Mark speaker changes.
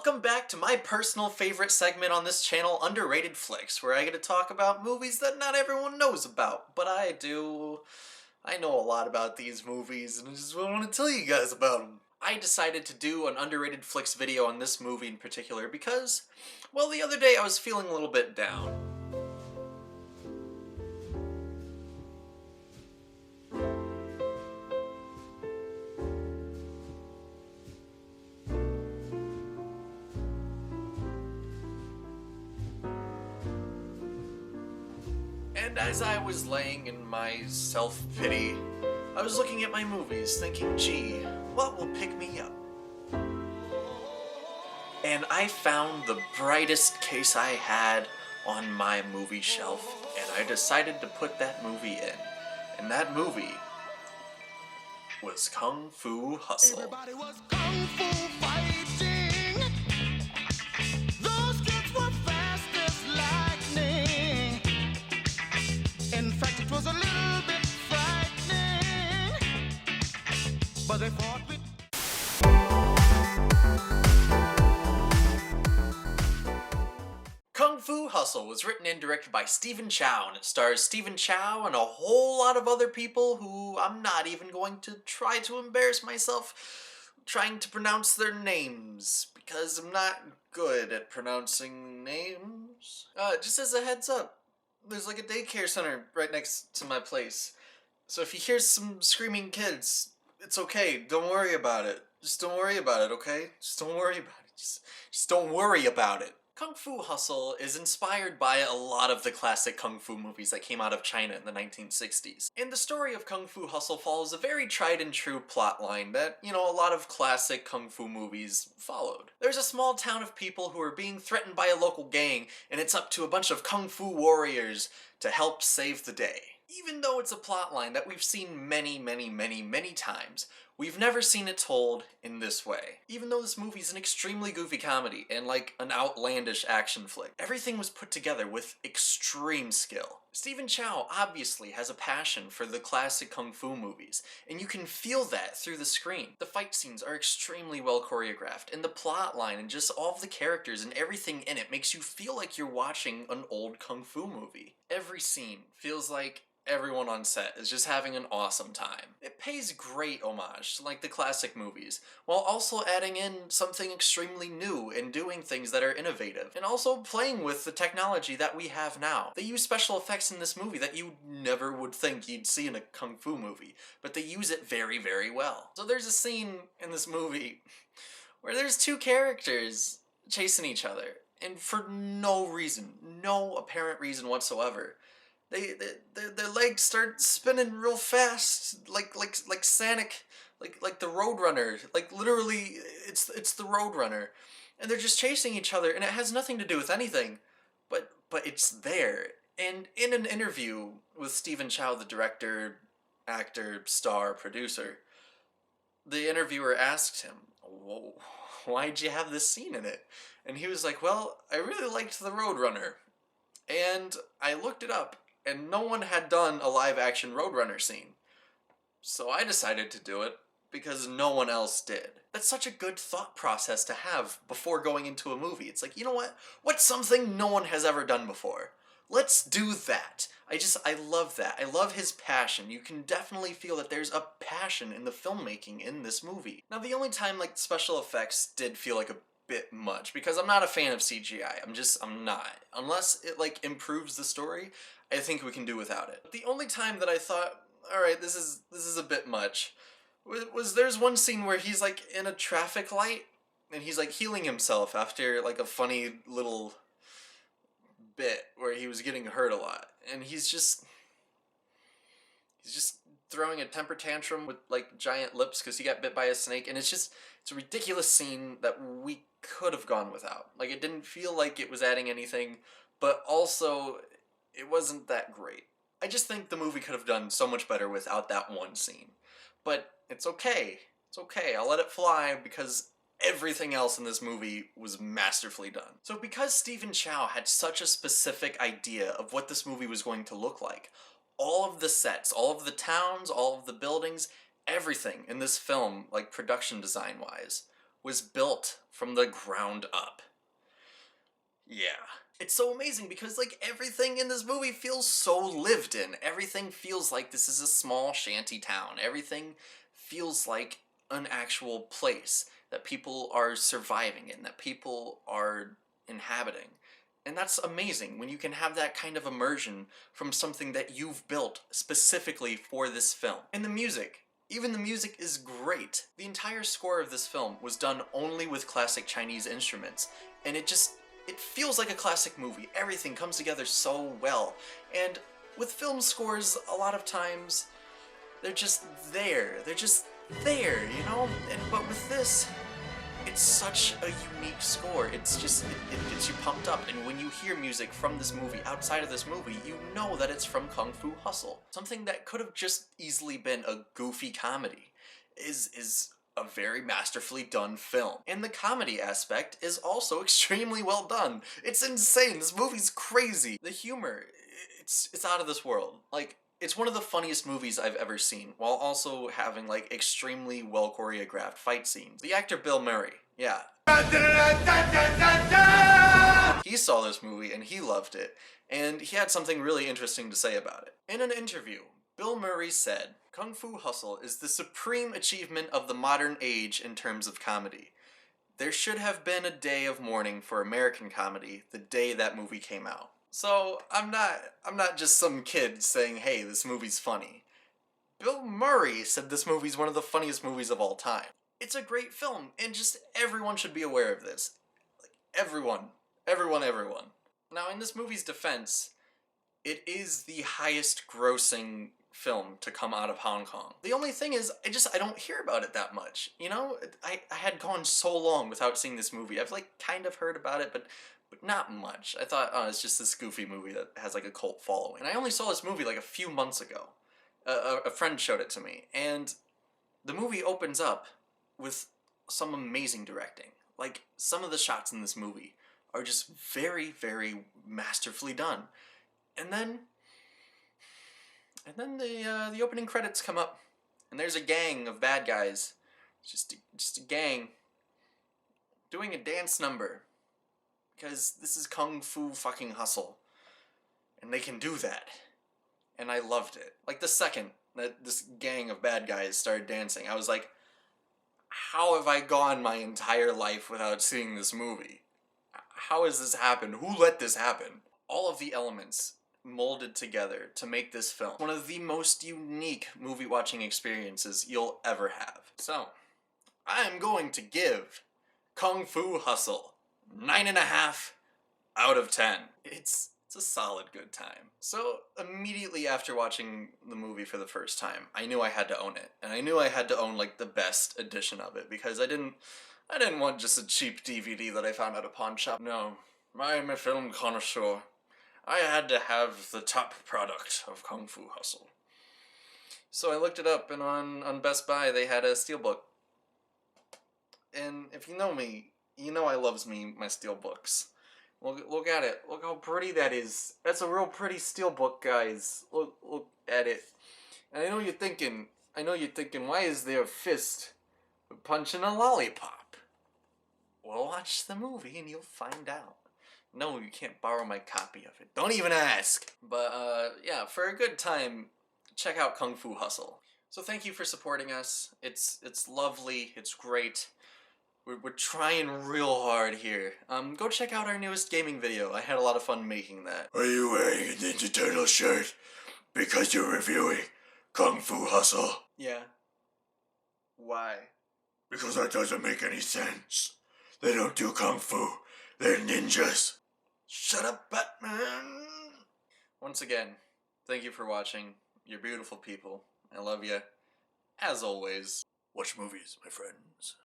Speaker 1: Welcome back to my personal favorite segment on this channel, Underrated Flicks, where I get to talk about movies that not everyone knows about, but I do. I know a lot about these movies, and I just want to tell you guys about them. I decided to do an Underrated Flicks video on this movie in particular because, well, the other day I was feeling a little bit down. And as I was laying in my self-pity, I was looking at my movies thinking, gee, what will pick me up? And I found the brightest case I had on my movie shelf, and I decided to put that movie in. And that movie was Kung Fu Hustle.
Speaker 2: Everybody was kung fu fighting. Those kids were fast as lightning. In fact, it was a little bit frightening. But they fought with
Speaker 1: Kung Fu Hustle was written and directed by Stephen Chow, and it stars Stephen Chow and a whole lot of other people who I'm not even going to try to embarrass myself trying to pronounce their names, because I'm not good at pronouncing names. Just as a heads up, there's like a daycare center right next to my place. So if you hear some screaming kids, it's okay. Don't worry about it. Just don't worry about it, okay? Just don't worry about it. Just don't worry about it. Kung Fu Hustle is inspired by a lot of the classic Kung Fu movies that came out of China in the 1960s. And the story of Kung Fu Hustle follows a very tried and true plot line that, a lot of classic Kung Fu movies followed. There's a small town of people who are being threatened by a local gang, and it's up to a bunch of Kung Fu warriors to help save the day. Even though it's a plotline that we've seen many, many, many, many times, we've never seen it told in this way. Even though this movie's an extremely goofy comedy and like an outlandish action flick, everything was put together with extreme skill. Stephen Chow obviously has a passion for the classic Kung Fu movies, and you can feel that through the screen. The fight scenes are extremely well choreographed, and the plot line and just all of the characters and everything in it makes you feel like you're watching an old Kung Fu movie. Every scene feels like everyone on set is just having an awesome time. It pays great homage to like the classic movies, while also adding in something extremely new and doing things that are innovative, and also playing with the technology that we have now. They use special effects in this movie that you never would think you'd see in a Kung Fu movie, but they use it very, very well. So there's a scene in this movie where there's two characters chasing each other, and for no reason, no apparent reason whatsoever, their legs start spinning real fast, like Sonic, like the Roadrunner, like literally, it's the Roadrunner, and they're just chasing each other, and it has nothing to do with anything, but it's there. And in an interview with Stephen Chow, the director, actor, star, producer, the interviewer asked him, "Whoa, why'd you have this scene in it?" And he was like, "Well, I really liked the Roadrunner, and I looked it up, and no one had done a live-action Roadrunner scene. So I decided to do it because no one else did." That's such a good thought process to have before going into a movie. It's like, you know what? What's something no one has ever done before? Let's do that. I love that. I love his passion. You can definitely feel that there's a passion in the filmmaking in this movie. Now, the only time, like, special effects did feel like a bit much, because I'm not a fan of CGI. I'm not. Unless it, like, improves the story, I think we can do without it. But the only time that I thought, alright, this is a bit much, was there's one scene where he's, like, in a traffic light, and he's, like, healing himself after, like, a funny little bit where he was getting hurt a lot. And he's just throwing a temper tantrum with, like, giant lips because he got bit by a snake, and it's a ridiculous scene that we could have gone without. Like, it didn't feel like it was adding anything, but also it wasn't that great. I just think the movie could have done so much better without that one scene. But it's okay. It's okay. I'll let it fly because everything else in this movie was masterfully done. So because Stephen Chow had such a specific idea of what this movie was going to look like, all of the sets, all of the towns, all of the buildings, everything in this film, like production design-wise, was built from the ground up. Yeah. It's so amazing because, like, everything in this movie feels so lived in. Everything feels like this is a small shanty town. Everything feels like an actual place that people are surviving in, that people are inhabiting. And that's amazing when you can have that kind of immersion from something that you've built specifically for this film. And the music. Even the music is great. The entire score of this film was done only with classic Chinese instruments, and it feels like a classic movie. Everything comes together so well. And with film scores, a lot of times, they're just there. They're just there, you know? But with this, it's such a unique score. It gets you pumped up. And when you hear music from this movie, outside of this movie, you know that it's from Kung Fu Hustle. Something that could have just easily been a goofy comedy is a very masterfully done film. And the comedy aspect is also extremely well done. It's insane. This movie's crazy. The humor, it's out of this world. Like, it's one of the funniest movies I've ever seen, while also having, like, extremely well choreographed fight scenes. The actor Bill Murray, yeah. He saw this movie and he loved it, and he had something really interesting to say about it. In an interview, Bill Murray said, "Kung Fu Hustle is the supreme achievement of the modern age in terms of comedy. There should have been a day of mourning for American comedy the day that movie came out." So I'm not just some kid saying, "Hey, this movie's funny." Bill Murray said this movie's one of the funniest movies of all time. It's a great film, and just everyone should be aware of this. Like, everyone. Everyone. Now, in this movie's defense, it is the highest grossing film to come out of Hong Kong. The only thing is, I don't hear about it that much. You know, I had gone so long without seeing this movie. I've, like, kind of heard about it, but not much. I thought, oh, it's just this goofy movie that has, like, a cult following. And I only saw this movie, like, a few months ago. A friend showed it to me, and the movie opens up with some amazing directing. Like, some of the shots in this movie are just very, very masterfully done. And then the opening credits come up, and there's a gang of bad guys, just a gang doing a dance number, because this is Kung Fu fucking Hustle, and they can do that, and I loved it. Like, the second that this gang of bad guys started dancing, I was like, how have I gone my entire life without seeing this movie? How has this happened? Who let this happen? All of the elements molded together to make this film one of the most unique movie watching experiences you'll ever have. So, I'm going to give Kung Fu Hustle 9.5 out of 10. It's a solid good time. So, immediately after watching the movie for the first time, I knew I had to own it. And I knew I had to own, like, the best edition of it, because I didn't want just a cheap DVD that I found at a pawn shop. No, I'm a film connoisseur. I had to have the top product of Kung Fu Hustle. So I looked it up, and on Best Buy they had a steelbook. And if you know me, you know I loves me my steelbooks. Look at it. Look how pretty that is. That's a real pretty steelbook, guys. Look at it. And I know you're thinking, why is there a fist punching a lollipop? Well, watch the movie and you'll find out. No, you can't borrow my copy of it. Don't even ask. But, yeah, for a good time, check out Kung Fu Hustle. So thank you for supporting us. It's lovely. It's great. We're trying real hard here. Go check out our newest gaming video. I had a lot of fun making that. Are you wearing a Ninja Turtle shirt? Because you're reviewing Kung Fu Hustle? Yeah. Why? Because that doesn't make any sense. They don't do Kung Fu. They're ninjas. Shut up, Batman! Once again, thank you for watching. You're beautiful people. I love you. As always. Watch movies, my friends.